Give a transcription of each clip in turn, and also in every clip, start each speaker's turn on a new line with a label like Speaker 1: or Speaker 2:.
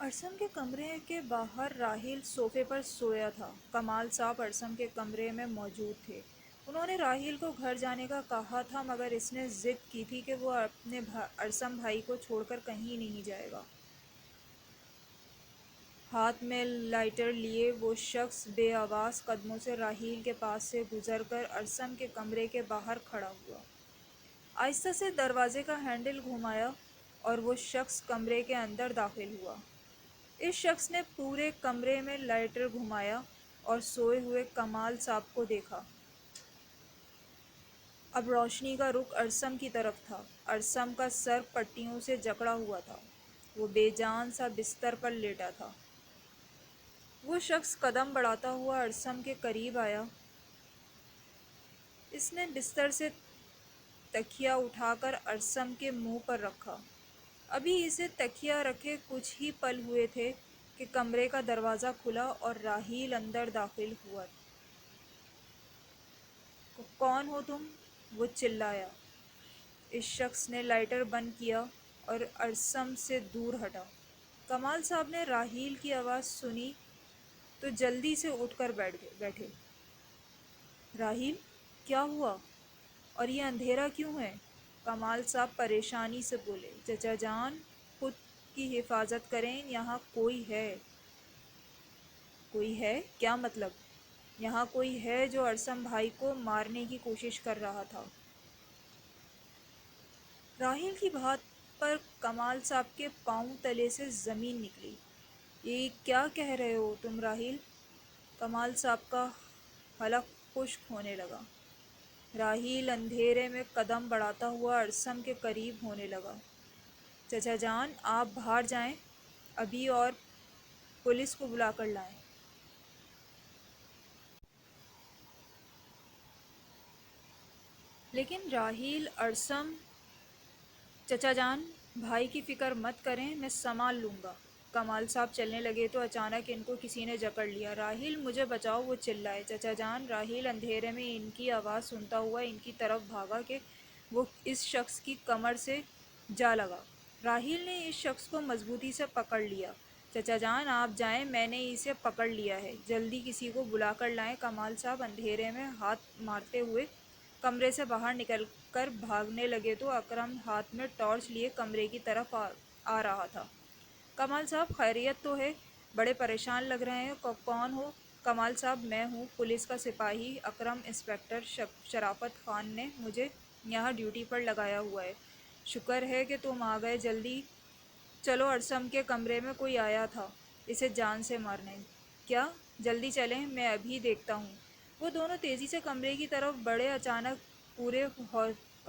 Speaker 1: ارسم کے کمرے کے باہر راہیل صوفے پر سویا تھا۔ کمال صاحب ارسم کے کمرے میں موجود تھے۔ انہوں نے راہیل کو گھر جانے کا کہا تھا مگر اس نے ضد کی تھی کہ وہ اپنے ارسم بھائی کو چھوڑ کر کہیں نہیں جائے گا۔ ہاتھ میں لائٹر لیے وہ شخص بے آواز قدموں سے راہیل کے پاس سے گزر کر ارسم کے کمرے کے باہر کھڑا ہوا۔ آہستہ سے دروازے کا ہینڈل گھمایا اور وہ شخص کمرے کے اندر داخل ہوا۔ اس شخص نے پورے کمرے میں لائٹر گھمایا اور سوئے ہوئے کمال صاحب کو دیکھا۔ اب روشنی کا رخ ارسم کی طرف تھا۔ ارسم کا سر پٹیوں سے جکڑا ہوا تھا۔ وہ بے جان سا بستر پر لیٹا تھا۔ وہ شخص قدم بڑھاتا ہوا ارسم کے قریب آیا۔ اس نے بستر سے تکیہ اٹھا کر ارسم کے منہ پر رکھا۔ ابھی اسے تکیہ رکھے کچھ ہی پل ہوئے تھے کہ کمرے کا دروازہ کھلا اور راہیل اندر داخل ہوا۔ کون ہو تم؟ وہ چلایا۔ اس شخص نے لائٹر بند کیا اور ارسم سے دور ہٹا۔ کمال صاحب نے راہیل کی آواز سنی تو جلدی سے اٹھ کر بیٹھے۔ راہیل، کیا ہوا؟ اور یہ اندھیرا کیوں ہے؟ کمال صاحب پریشانی سے بولے۔ چچا جان، خود کی حفاظت کریں، یہاں کوئی ہے۔ کوئی ہے؟ کیا مطلب؟ یہاں کوئی ہے جو ارسم بھائی کو مارنے کی کوشش کر رہا تھا۔ راہیل کی بات پر کمال صاحب کے پاؤں تلے سے زمین نکلی۔ یہ کیا کہہ رہے ہو تم راہیل؟ کمال صاحب کا حلق خشک ہونے لگا۔ راہیل اندھیرے میں قدم بڑھاتا ہوا ارسم کے قریب ہونے لگا۔ چچا جان، آپ باہر جائیں ابھی اور پولیس کو بلا کر لائیں۔ لیکن راہیل، ارسم، چچا جان، بھائی کی فکر مت کریں، میں سنبھال لوں گا۔ کمال صاحب چلنے لگے تو اچانک ان کو کسی نے جکڑ لیا۔ راہیل، مجھے بچاؤ، وہ چلائے۔ چچا جان، راہیل اندھیرے میں ان کی آواز سنتا ہوا ان کی طرف بھاگا کہ وہ اس شخص کی کمر سے جا لگا۔ راہیل نے اس شخص کو مضبوطی سے پکڑ لیا۔ چچا جان، آپ جائیں، میں نے اسے پکڑ لیا ہے، جلدی کسی کو بلا کر لائیں۔ کمال صاحب اندھیرے میں ہاتھ مارتے ہوئے کمرے سے باہر نکل کر بھاگنے لگے تو اکرم ہاتھ میں ٹارچ لیے کمرے کی طرف آ رہا تھا۔ کمال صاحب، خیریت تو ہے؟ بڑے پریشان لگ رہے ہیں۔ کون ہو؟ کمال صاحب، میں ہوں، پولیس کا سپاہی اکرم، انسپکٹر شرافت خان نے مجھے یہاں ڈیوٹی پر لگایا ہوا ہے۔ شکر ہے کہ تم آ گئے جلدی۔ چلو، ارسم کے کمرے میں کوئی آیا تھا اسے جان سے مارنے۔ کیا؟ جلدی چلیں، میں ابھی دیکھتا ہوں۔ وہ دونوں تیزی سے کمرے کی طرف بڑھے۔ اچانک پورے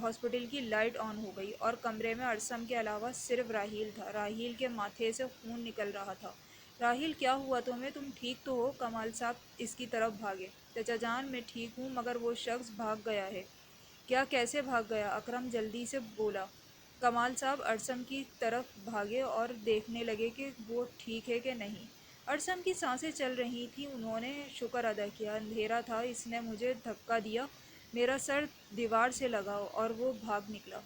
Speaker 1: ہاسپٹل کی لائٹ آن ہو گئی اور کمرے میں ارسم کے علاوہ صرف راہیل تھا۔ راہیل کے ماتھے سے خون نکل رہا تھا۔ راہیل، کیا ہوا تمہیں؟ تم ٹھیک تو ہو؟ کمال صاحب اس کی طرف بھاگے۔ چچا جان، میں ٹھیک ہوں مگر وہ شخص بھاگ گیا ہے۔ کیا؟ کیسے بھاگ گیا؟ اکرم جلدی سے بولا۔ کمال صاحب ارسم کی طرف بھاگے اور دیکھنے لگے کہ وہ ٹھیک ہے کہ نہیں۔ ارسم کی سانسیں چل رہی تھیں۔ انہوں نے شکر ادا کیا۔ اندھیرا تھا، اس نے مجھے دھکا دیا، میرا سر دیوار سے لگا اور وہ بھاگ نکلا۔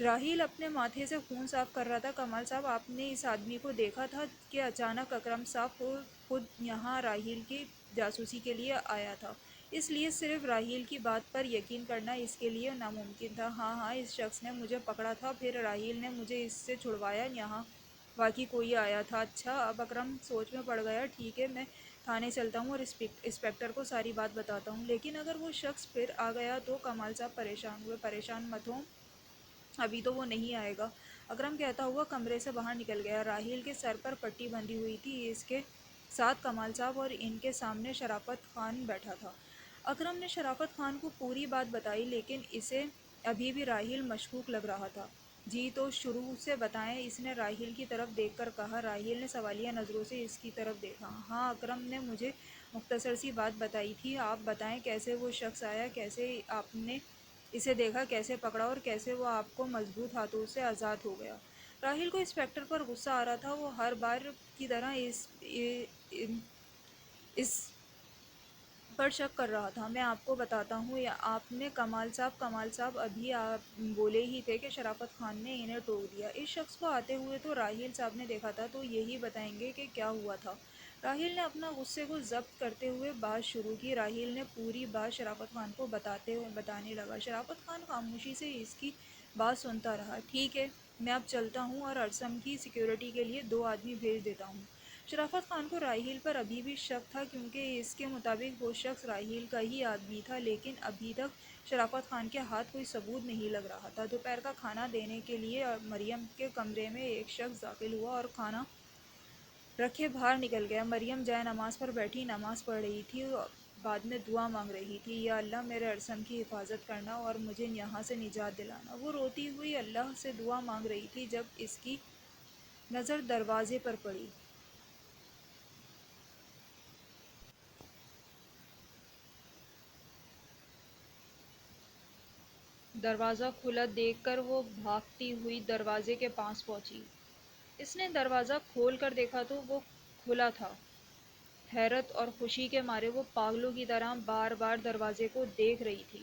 Speaker 1: راہیل اپنے ماتھے سے خون صاف کر رہا تھا۔ کمال صاحب، آپ نے اس آدمی کو دیکھا تھا کہ اچانک اکرم صاحب خود یہاں راہیل کی جاسوسی کے لیے آیا تھا، اس لیے صرف راہیل کی بات پر یقین کرنا اس کے لیے ناممکن تھا۔ ہاں ہاں، اس شخص نے مجھے پکڑا تھا، پھر راہیل نے مجھے اس سے چھڑوایا، یہاں واقعی کوئی آیا تھا۔ اچھا، اب اکرم سوچ میں پڑ گیا۔ ٹھیک ہے، میں تھانے چلتا ہوں اور انسپکٹر کو ساری بات بتاتا ہوں۔ لیکن اگر وہ شخص پھر آ گیا تو؟ کمال صاحب پریشان ہوئے۔ پریشان مت ہوں، ابھی تو وہ نہیں آئے گا، اکرم کہتا ہوا کمرے سے باہر نکل گیا۔ راہیل کے سر پر پٹی بندھی ہوئی تھی، اس کے ساتھ کمال صاحب اور ان کے سامنے شرافت خان بیٹھا تھا۔ اکرم نے شرافت خان کو پوری بات بتائی لیکن اسے ابھی بھی راہیل مشکوک لگ رہا تھا۔ جی تو شروع سے بتائیں، اس نے راہیل کی طرف دیکھ کر کہا۔ راہیل نے سوالیہ نظروں سے اس کی طرف دیکھا۔ ہاں، اکرم نے مجھے مختصر سی بات بتائی تھی۔ آپ بتائیں، کیسے وہ شخص آیا، کیسے آپ نے اسے دیکھا، کیسے پکڑا اور کیسے وہ آپ کو مضبوط ہاتھوں سے آزاد ہو گیا؟ راہیل کو انسپکٹر پر غصہ آ رہا تھا۔ وہ ہر بار کی طرح اس پر شک کر رہا تھا۔ میں آپ کو بتاتا ہوں، یا آپ نے کمال صاحب ابھی آپ بولے ہی تھے کہ شرافت خان نے انہیں ٹوک دیا۔ اس شخص کو آتے ہوئے تو راحیل صاحب نے دیکھا تھا، تو یہی بتائیں گے کہ کیا ہوا تھا۔ راحیل نے اپنا غصے کو ضبط کرتے ہوئے بات شروع کی۔ راحیل نے پوری بات شرافت خان کو بتانے لگا۔ شرافت خان خاموشی سے اس کی بات سنتا رہا۔ ٹھیک ہے، میں اب چلتا ہوں اور ارسم کی سیکیورٹی کے لیے 2 آدمی بھیج دیتا ہوں۔ شرافت خان کو راحیل پر ابھی بھی شک تھا، کیونکہ اس کے مطابق وہ شخص راحیل کا ہی آدمی تھا، لیکن ابھی تک شرافت خان کے ہاتھ کوئی ثبوت نہیں لگ رہا تھا۔ دوپہر کا کھانا دینے کے لیے مریم کے کمرے میں ایک شخص داخل ہوا اور کھانا رکھے باہر نکل گیا۔ مریم جائے نماز پر بیٹھی نماز پڑھ رہی تھی، بعد میں دعا مانگ رہی تھی، یا اللہ میرے ارسم کی حفاظت کرنا اور مجھے یہاں سے نجات دلانا۔ وہ روتی ہوئی اللہ سے دعا مانگ رہی تھی جب اس کی نظر دروازے پر پڑی۔ دروازہ کھلا دیکھ کر وہ بھاگتی ہوئی دروازے کے پاس پہنچی۔ اس نے دروازہ کھول کر دیکھا تو وہ کھلا تھا۔ حیرت اور خوشی کے مارے وہ پاگلوں کی طرح بار بار دروازے کو دیکھ رہی تھی۔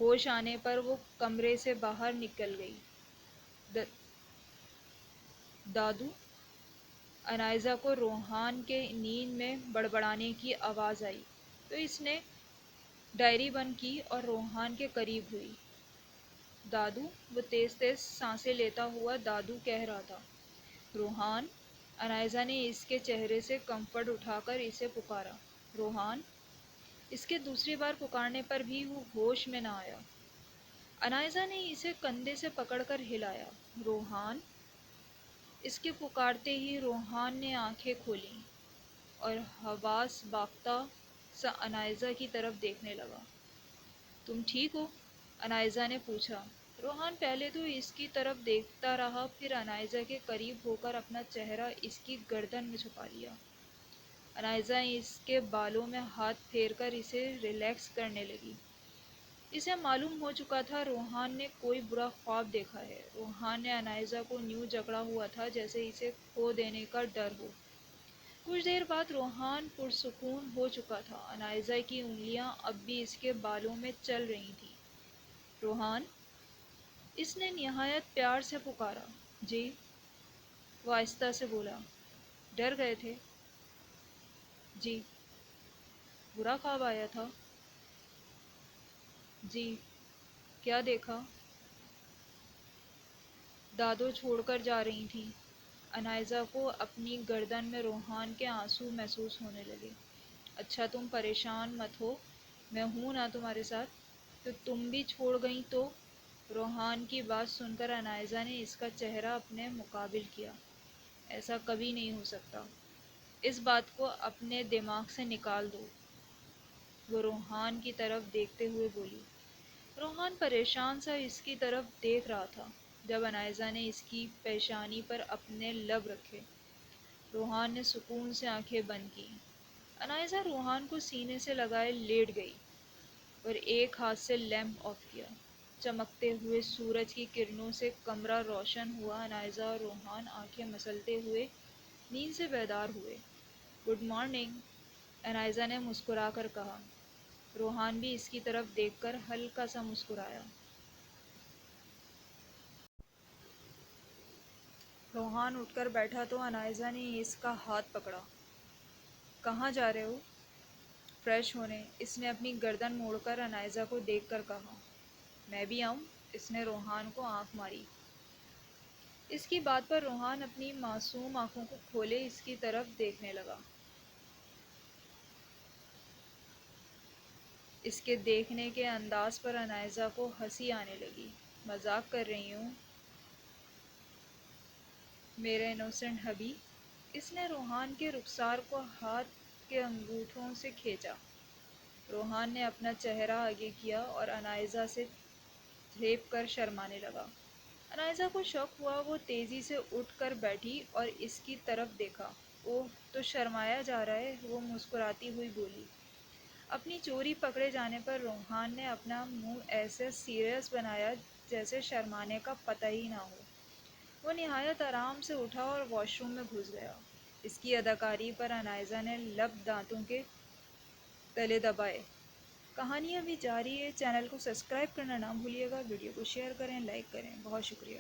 Speaker 1: ہوش آنے پر وہ کمرے سے باہر نکل گئی۔ د- دادو! انائزہ کو روحان کے نیند میں بڑبڑانے کی آواز آئی، تو اس نے ڈائری بند کی اور روحان کے قریب ہوئی۔ دادو! وہ تیز تیز سانسیں لیتا ہوا دادو کہہ رہا تھا۔ روحان! انائزہ نے اس کے چہرے سے کمفرٹ اٹھا کر اسے پکارا۔ روحان! اس کے دوسری بار پکارنے پر بھی وہ ہوش میں نہ آیا۔ انائزہ نے اسے کندھے سے پکڑ کر ہلایا۔ روحان! اس کے پکارتے ہی روحان نے آنکھیں کھولیں اور حواس باختہ سا انائزہ کی طرف دیکھنے لگا۔ تم ٹھیک ہو؟ انائزہ نے پوچھا۔ روحان پہلے تو اس کی طرف دیکھتا رہا، پھر انائزہ کے قریب ہو کر اپنا چہرہ اس کی گردن میں چھپا لیا۔ انائزہ اس کے بالوں میں ہاتھ پھیر کر اسے ریلیکس کرنے لگی۔ اسے معلوم ہو چکا تھا روحان نے کوئی برا خواب دیکھا ہے۔ روحان نے انائزہ کو یوں جکڑا ہوا تھا جیسے اسے کھو دینے کا ڈر ہو۔ کچھ دیر بعد روحان پرسکون ہو چکا تھا۔ انائزہ کی انگلیاں اب بھی اس کے بالوں میں چل رہی تھیں۔ روحان! اس نے نہایت پیار سے پکارا۔ جی؟ وہ آہستہ سے بولا۔ ڈر گئے تھے؟ جی۔ برا خواب آیا تھا؟ جی۔ کیا دیکھا؟ دادو چھوڑ کر جا رہی تھیں۔ انائزہ کو اپنی گردن میں روحان کے آنسو محسوس ہونے لگے۔ اچھا تم پریشان مت ہو، میں ہوں نا تمہارے ساتھ۔ تو تم بھی چھوڑ گئیں تو؟ روحان کی بات سن کر انائزہ نے اس کا چہرہ اپنے مقابل کیا۔ ایسا کبھی نہیں ہو سکتا، اس بات کو اپنے دماغ سے نکال دو، وہ روحان کی طرف دیکھتے ہوئے بولی۔ روحان پریشان سا اس کی طرف دیکھ رہا تھا۔ جب انائزہ نے اس کی پیشانی پر اپنے لب رکھے، روحان نے سکون سے آنکھیں بند کی۔ انائزہ روحان کو سینے سے لگائے لیٹ گئی اور ایک ہاتھ سے لیمپ آف کیا۔ چمکتے ہوئے سورج کی کرنوں سے کمرہ روشن ہوا۔ انائزہ اور روحان آنکھیں مسلتے ہوئے نیند سے بیدار ہوئے۔ گڈ مارننگ، انائزہ نے مسکرا کر کہا۔ روحان بھی اس کی طرف دیکھ کر ہلکا سا مسکرایا۔ روحان اٹھ کر بیٹھا تو انائزہ نے اس کا ہاتھ پکڑا۔ کہاں جا رہے ہو؟ فریش ہونے، اس نے اپنی گردن موڑ کر انائزہ کو دیکھ کر کہا۔ میں بھی آؤں؟ اس نے روحان کو آنکھ ماری۔ اس کی بات پر روحان اپنی معصوم آنکھوں کو کھولے اس کی طرف دیکھنے لگا۔ اس کے دیکھنے کے انداز پر انائزہ کو ہنسی آنے لگی۔ مذاق کر رہی ہوں میرے انوسنٹ حبی؟ اس نے روحان کے رخسار کو ہاتھ کے انگوٹھوں سے کھینچا۔ روحان نے اپنا چہرہ آگے کیا اور انائزہ سے جھیپ کر شرمانے لگا۔ انائزہ کو شک ہوا، وہ تیزی سے اٹھ کر بیٹھی اور اس کی طرف دیکھا۔ اوہ، تو شرمایا جا رہا ہے، وہ مسکراتی ہوئی بولی۔ اپنی چوری پکڑے جانے پر روحان نے اپنا منہ ایسے سیریس بنایا جیسے شرمانے کا پتہ ہی نہ ہو۔ وہ نہایت آرام سے اٹھا اور واش روم میں گھس گیا۔ اس کی اداکاری پر انائزہ نے لب دانتوں کے تلے دبائے۔ کہانی ابھی جاری ہے، چینل کو سبسکرائب کرنا نہ بھولیے گا، ویڈیو کو شیئر کریں، لائک کریں۔ بہت شکریہ۔